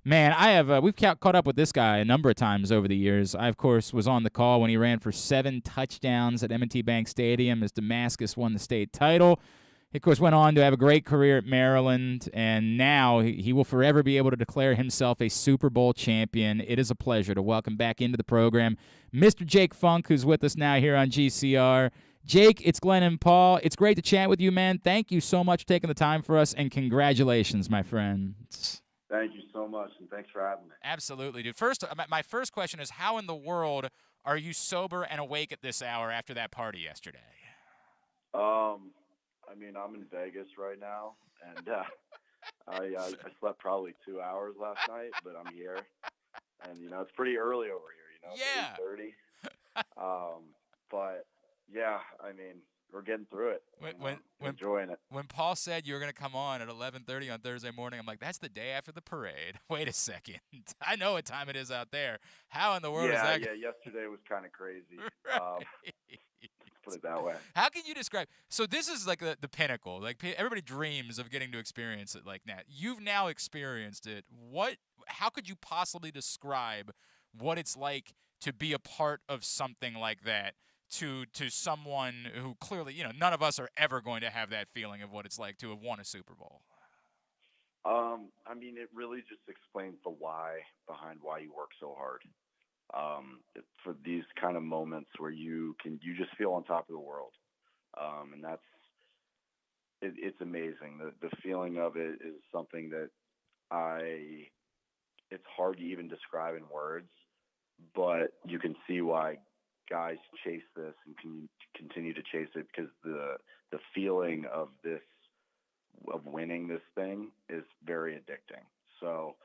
Man, I have we've caught up with this guy a number of times over the years. I, of course, was on the call when he ran for 7 touchdowns at M&T Bank Stadium as Damascus won the state title. He, of course, went on to have a great career at Maryland, and now he will forever be able to declare himself a Super Bowl champion. It is a pleasure to welcome back into the program Mr. Jake Funk, who's with us now here on GCR. Jake, it's Glenn and Paul. It's great to chat with you, man. Thank you so much for taking the time for us, and congratulations, my friends. Thank you so much, and thanks for having me. Absolutely, dude. First, my first question is, how in the world are you sober and awake at this hour after that party yesterday? I mean, I'm in Vegas right now, and I slept probably 2 hours last night, but I'm here, and it's pretty early over here. It's Yeah. 8:30. But yeah, I mean, we're getting through it. When when when Enjoying it. when Paul said you were going to come on at 11:30 on Thursday morning, I'm like, that's the day after the parade. Wait a second. I know what time it is out there. How in the world is Yeah, that? yeah. Yesterday was kind of crazy. Right. Let's put it that way. How can you describe? So this is like the pinnacle. Like everybody dreams of getting to experience it like that. You've now experienced it. What? How could you possibly describe what it's like to be a part of something like that? To someone who clearly, none of us are ever going to have that feeling of what it's like to have won a Super Bowl. I mean, it really just explains the why behind why you work so hard. For these kind of moments where you just feel on top of the world, and it's amazing. The feeling of it is something that I it's hard to even describe in words, but you can see why guys chase this and can continue to chase it because the feeling of winning this thing is very addicting. So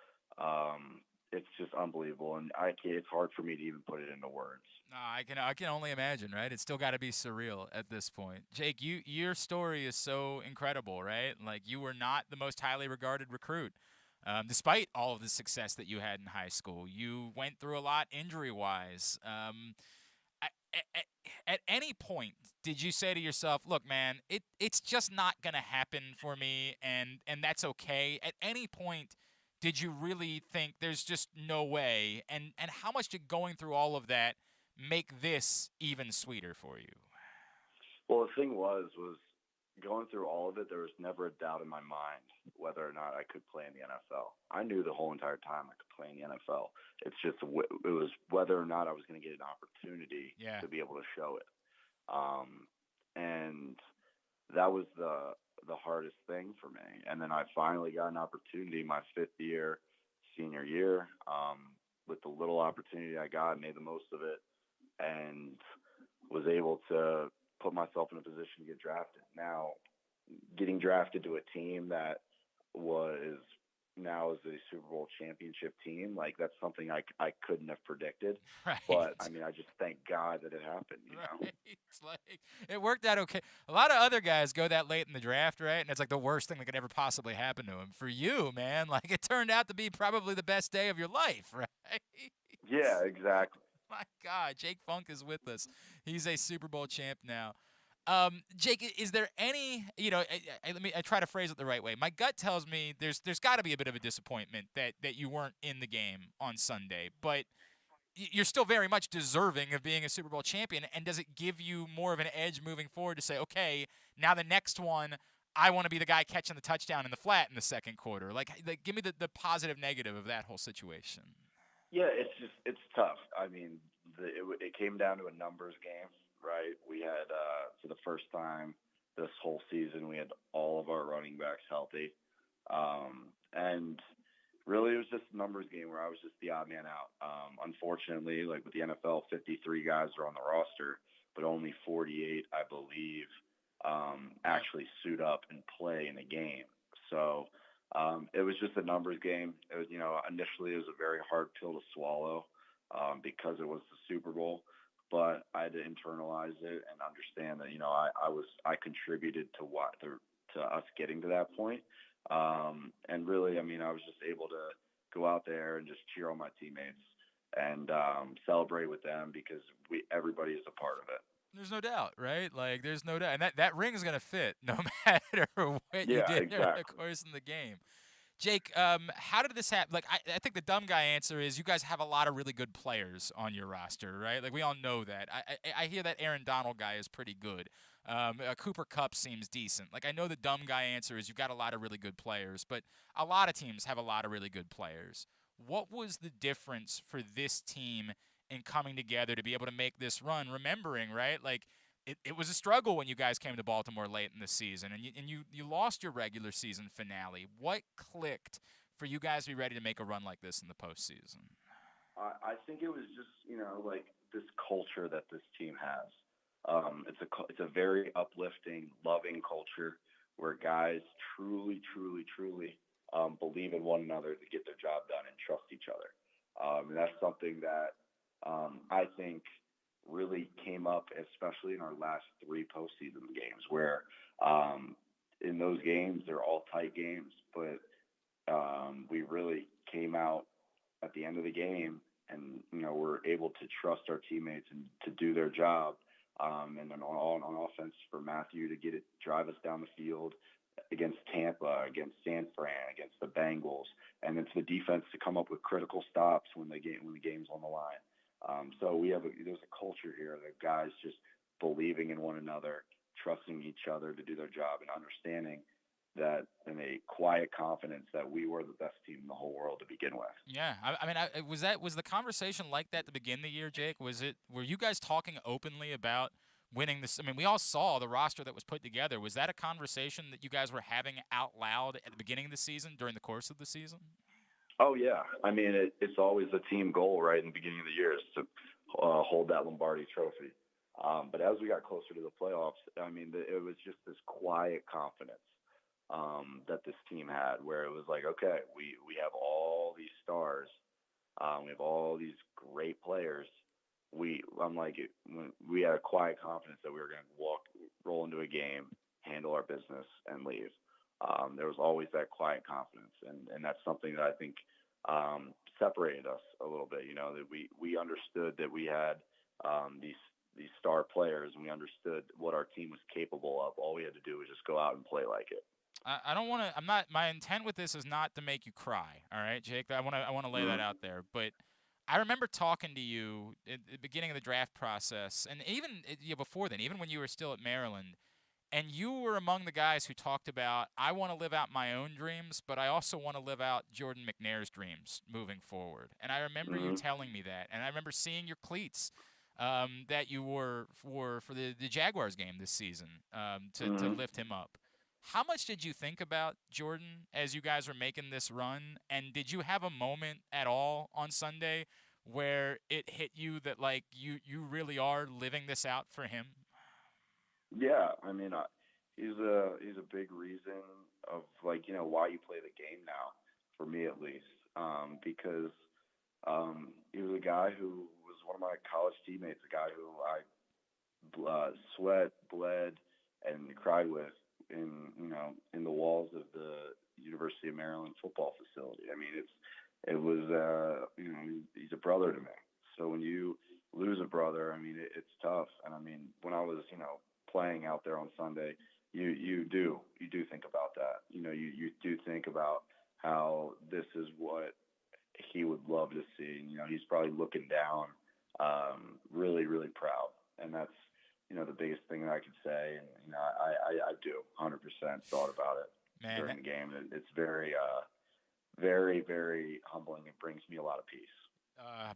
it's just unbelievable, and it's hard for me to even put it into words. No, I can only imagine, right? It's still got to be surreal at this point. Jake, your story is so incredible, right? Like you were not the most highly regarded recruit. Despite all of the success that you had in high school, you went through a lot injury wise. At any point, did you say to yourself, "Look, man, it's just not gonna happen for me, and that's okay"? At any point, did you really think there's just no way? And how much did going through all of that make this even sweeter for you? Well, the thing was going through all of it. There was never a doubt in my mind whether or not I could play in the NFL. I knew the whole entire time I could play in the NFL. It's just it was whether or not I was going to get an opportunity Yeah. to be able to show it. And that was the hardest thing for me. And then I finally got an opportunity my fifth year, senior year. With the little opportunity I got, made the most of it, and was able to put myself in a position to get drafted. Now, getting drafted to a team that was now is a Super Bowl championship team, like that's something I couldn't have predicted. But I Right. mean, I just thank God that it happened. Right. It's like it worked out okay. A lot of other guys go that late in the draft, right? And it's like the worst thing that could ever possibly happen to him. For you, man, like it turned out to be probably the best day of your life, right? Yeah, exactly. My God, Jake Funk is with us. He's a Super Bowl champ now. Jake, is there any, I try to phrase it the right way. My gut tells me there's got to be a bit of a disappointment that you weren't in the game on Sunday, but you're still very much deserving of being a Super Bowl champion. And does it give you more of an edge moving forward to say, okay, now the next one, I want to be the guy catching the touchdown in the flat in the second quarter? Like give me the positive negative of that whole situation. Yeah, it's tough. I mean, it came down to a numbers game, right? We had for the first time this whole season, we had all of our running backs healthy, and really it was just a numbers game where I was just the odd man out. Unfortunately, like with the NFL, 53 guys are on the roster, but only 48, I believe, Yep. actually suit up and play in a game. So it was just a numbers game. It was, initially it was a very hard pill to swallow because it was the Super Bowl, but I had to internalize it and understand that I contributed to us getting to that point. And really, I mean, I was just able to go out there and just cheer on my teammates and celebrate with them because everybody is a part of it. There's no doubt, right? Like, there's no doubt, and that ring is gonna fit no matter what you Yeah, did during the exactly. course of the game. Jake, how did this happen? Like, I think the dumb guy answer is you guys have a lot of really good players on your roster, right? Like, we all know that. I hear that Aaron Donald guy is pretty good. Cooper Kupp seems decent. Like, I know the dumb guy answer is you've got a lot of really good players, but a lot of teams have a lot of really good players. What was the difference for this team in coming together to be able to make this run? Remembering, right? Like, it was a struggle when you guys came to Baltimore late in the season, and you lost your regular season finale. What clicked for you guys to be ready to make a run like this in the postseason? I think it was just like this culture that this team has. It's a very uplifting, loving culture where guys truly, truly, truly believe in one another to get their job done and trust each other. And that's something that I think really came up, especially in our last three postseason games, where in those games they're all tight games, but we really came out at the end of the game and we're able to trust our teammates and to do their job. And then on offense for Matthew to get it, drive us down the field against Tampa, against San Fran, against the Bengals, and then for the defense to come up with critical stops when the game's on the line. So there's a culture here that guys just believing in one another, trusting each other to do their job, and understanding that in a quiet confidence that we were the best team in the whole world to begin with. Yeah, was the conversation like that to begin the year, Jake? Were you guys talking openly about winning this? I mean, we all saw the roster that was put together. Was that a conversation that you guys were having out loud at the beginning of the season, during the course of the season? Oh yeah, I mean it's always a team goal, right? In the beginning of the year is to hold that Lombardi Trophy. But as we got closer to the playoffs, I mean it was just this quiet confidence that this team had, where it was like, okay, we have all these stars, we have all these great players. We had a quiet confidence that we were going to roll into a game, handle our business, and leave. There was always that quiet confidence, and that's something that I think separated us a little bit. That we understood that we had these star players, and we understood what our team was capable of. All we had to do was just go out and play like it. I don't want to. I'm not. My intent with this is not to make you cry. All right, Jake. I want to lay that Mm-hmm. out there. But I remember talking to you at the beginning of the draft process, and even before then, even when you were still at Maryland, and you were among the guys who talked about, I want to live out my own dreams, but I also want to live out Jordan McNair's dreams moving forward. And I remember you Mm-hmm. telling me that, and I remember seeing your cleats that you wore for the Jaguars game this season to Mm-hmm. lift him up. How much did you think about Jordan as you guys were making this run? And did you have a moment at all on Sunday where it hit you that like you really are living this out for him? Yeah, I mean, he's a big reason of why you play the game now, for me at least, because he was a guy who was one of my college teammates, a guy who I sweat, bled, and cried with in the walls of the University of Maryland football facility. I mean, it was he's a brother to me. So when you lose a brother, I mean it's tough. And I mean when I was playing out there on Sunday, you do think about that. You do think about how this is what he would love to see. He's probably looking down, really, really proud, and that's the biggest thing that I could say. And I do 100% thought about it Man, during the game. It's very, very, very humbling. It brings me a lot of peace.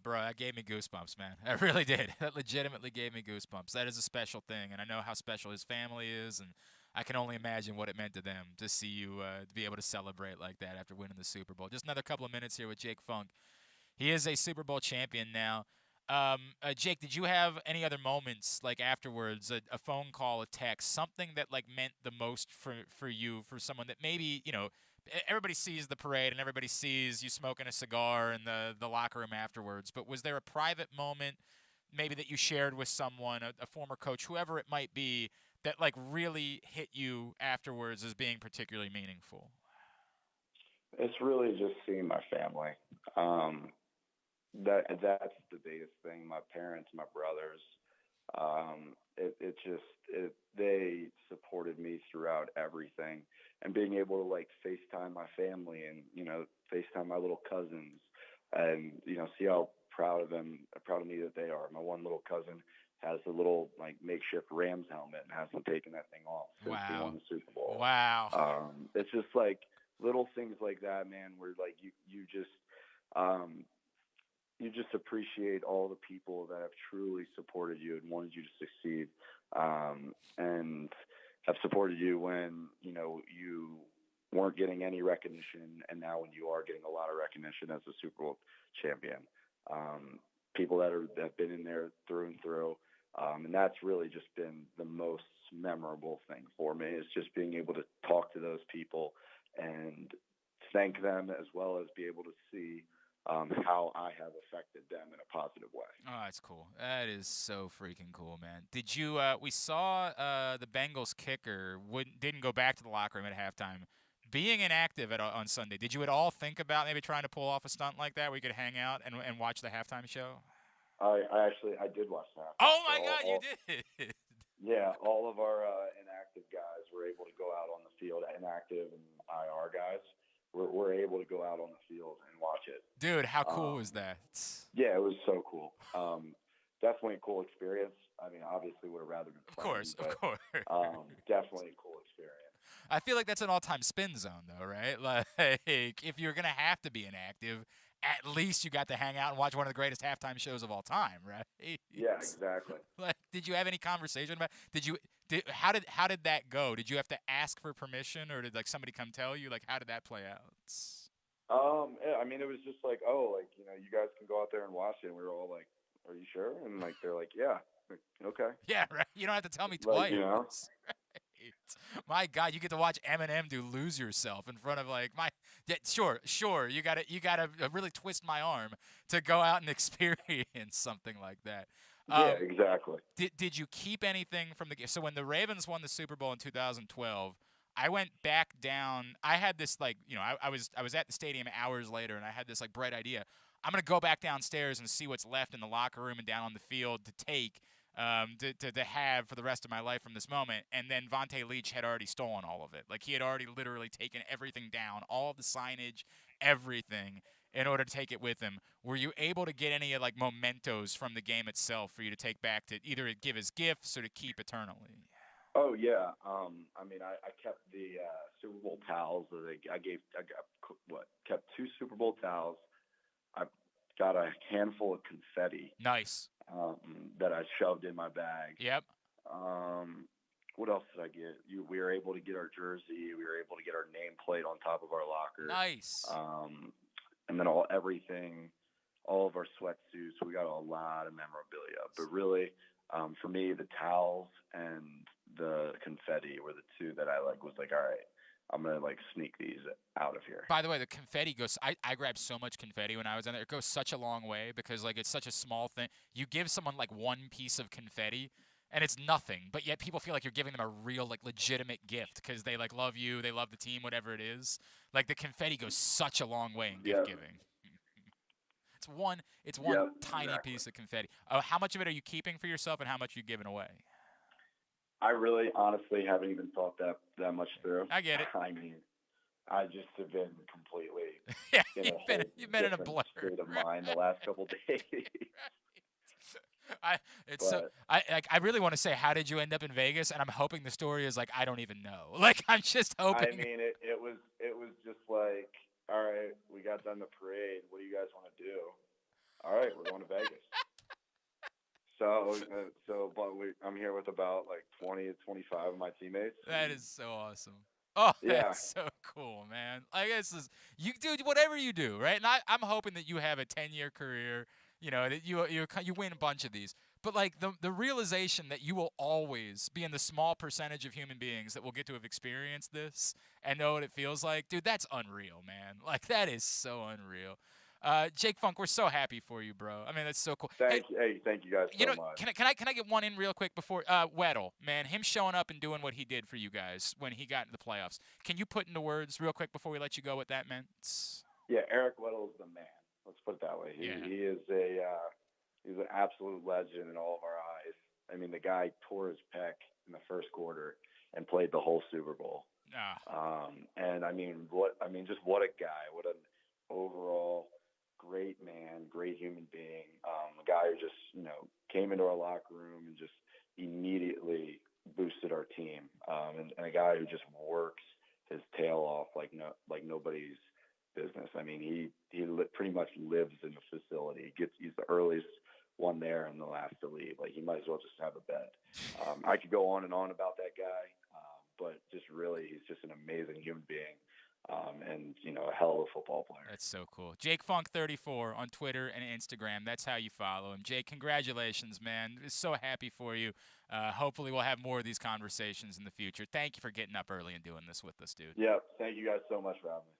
bro, that gave me goosebumps, man. That really did. That legitimately gave me goosebumps. That is a special thing, and I know how special his family is, and I can only imagine what it meant to them to see you to be able to celebrate like that after winning the Super Bowl. Just another couple of minutes here with Jake Funk. He is a Super Bowl champion now. Jake, did you have any other moments like afterwards, a phone call, a text, something that like meant the most for you, for someone that maybe everybody sees the parade and everybody sees you smoking a cigar in the locker room afterwards, but was there a private moment maybe that you shared with someone, a former coach, whoever it might be, that like really hit you afterwards as being particularly meaningful? It's really just seeing my family. Um, that's the biggest thing. My parents, my brothers. They supported me throughout everything. and being able to like FaceTime my family and FaceTime my little cousins, and see how proud of me that they are. My one little cousin has a little like makeshift Rams helmet and hasn't taken that thing off since he won Wow. the Super Bowl. Wow. It's just like little things like that, man, where like um, you just appreciate all the people that have truly supported you and wanted you to succeed, and have supported you when you weren't getting any recognition, and now when you are getting a lot of recognition as a Super Bowl champion. People that have been in there through and through, and that's really just been the most memorable thing for me, is just being able to talk to those people and thank them, as well as be able to see how I have affected them in a positive way. Oh, that's cool. That is so freaking cool, man. Did you? We saw the Bengals kicker didn't go back to the locker room at halftime. Being inactive on Sunday, did you at all think about maybe trying to pull off a stunt like that where you could hang out and watch the halftime show? I did watch the halftime Oh show. my God, you did! Yeah, all of our inactive guys were able to go out on the field. Inactive and IR guys were able to go out on the field and watch it. Dude, how cool was that? Yeah, it was so cool. Definitely a cool experience. I mean, obviously would have rather been playing, Of course. definitely a cool experience. I feel like that's an all-time spin zone, though, right? Like, if you're gonna have to be inactive, at least you got to hang out and watch one of the greatest halftime shows of all time, right? Yeah, exactly. Like, did you have any conversation about? How did that go? Did you have to ask for permission, or did like somebody come tell you? Like, how did that play out? Yeah, I mean, it was just like, oh, like, you guys can go out there and watch it. And we were all like, are you sure? And like, they're like, yeah. Like, okay. Yeah, right. You don't have to tell me Like, twice. Right. My God, you get to watch Eminem do "Lose Yourself" in front of like my. Yeah, sure. You gotta really twist my arm to go out and experience something like that. Yeah, exactly. Did you keep anything from the game? So when the Ravens won the Super Bowl in 2012, I went back down. I had this like, I was at the stadium hours later, and I had this like bright idea. I'm gonna go back downstairs and see what's left in the locker room and down on the field to take, to have for the rest of my life from this moment. And then Vontae Leach had already stolen all of it. Like he had already literally taken everything down, all of the signage, everything, in order to take it with him. Were you able to get any like mementos from the game itself for you to take back to either give as gifts or to keep eternally? Oh yeah. I mean, I kept the Super Bowl towels that kept 2 Super Bowl towels. I got a handful of confetti. Nice. That I shoved in my bag. Yep. What else did I get? We were able to get our jersey. We were able to get our nameplate on top of our locker. Nice. And then everything, all of our sweatsuits. We got a lot of memorabilia. But really, for me, the towels and the confetti were the two that I was like, all right, I'm gonna sneak these out of here. By the way, the confetti goes. I grabbed so much confetti when I was in there. It goes such a long way because it's such a small thing. You give someone one piece of confetti, and it's nothing, but yet people feel like you're giving them a real legitimate gift because they love you, they love the team, whatever it is. Like the confetti goes such a long way in gift giving. It's one tiny piece of confetti. How much of it are you keeping for yourself, and how much are you giving away? I really, honestly, haven't even thought that much through. I get it. I mean, I just have been completely you've been in a blur state of mind the last couple days. I really want to say, how did you end up in Vegas? And I'm hoping the story is I don't even know. I'm just hoping. I mean, it was just like, all right, we got done the parade. What do you guys want to do? All right, we're going to Vegas. I'm here with about 20 to 25 of my teammates. That is so awesome. Oh, yeah. That's so cool, man. I guess you do whatever you do, right? And I'm hoping that you have a 10-year career. That you win a bunch of these. But the realization that you will always be in the small percentage of human beings that will get to have experienced this and know what it feels like, dude, that's unreal, man. That is so unreal. Jake Funk, we're so happy for you, bro. I mean, that's so cool. Thank you guys so much. Can I get one in real quick before Weddle, man, him showing up and doing what he did for you guys when he got into the playoffs. Can you put into words real quick before we let you go what that meant? Yeah, Eric Weddle is the man. Let's put it that way. He is he's an absolute legend in all of our eyes. I mean, the guy tore his pec in the first quarter and played the whole Super Bowl. Ah, And just what a guy, what an overall great man, great human being. A guy who just, came into our locker room and just immediately boosted our team. And a guy who just works his tail off like nobody's business. I mean, pretty much lives in the facility. He's the earliest one there and the last to leave. Like, he might as well just have a bed. I could go on and on about that guy, but just really, he's just an amazing human being, and a hell of a football player. that's so cool. Jake Funk 34 on Twitter and Instagram. That's how you follow him. Jake, congratulations, man. So happy for you. Hopefully, we'll have more of these conversations in the future. Thank you for getting up early and doing this with us, dude. Yeah, thank you guys so much for having me.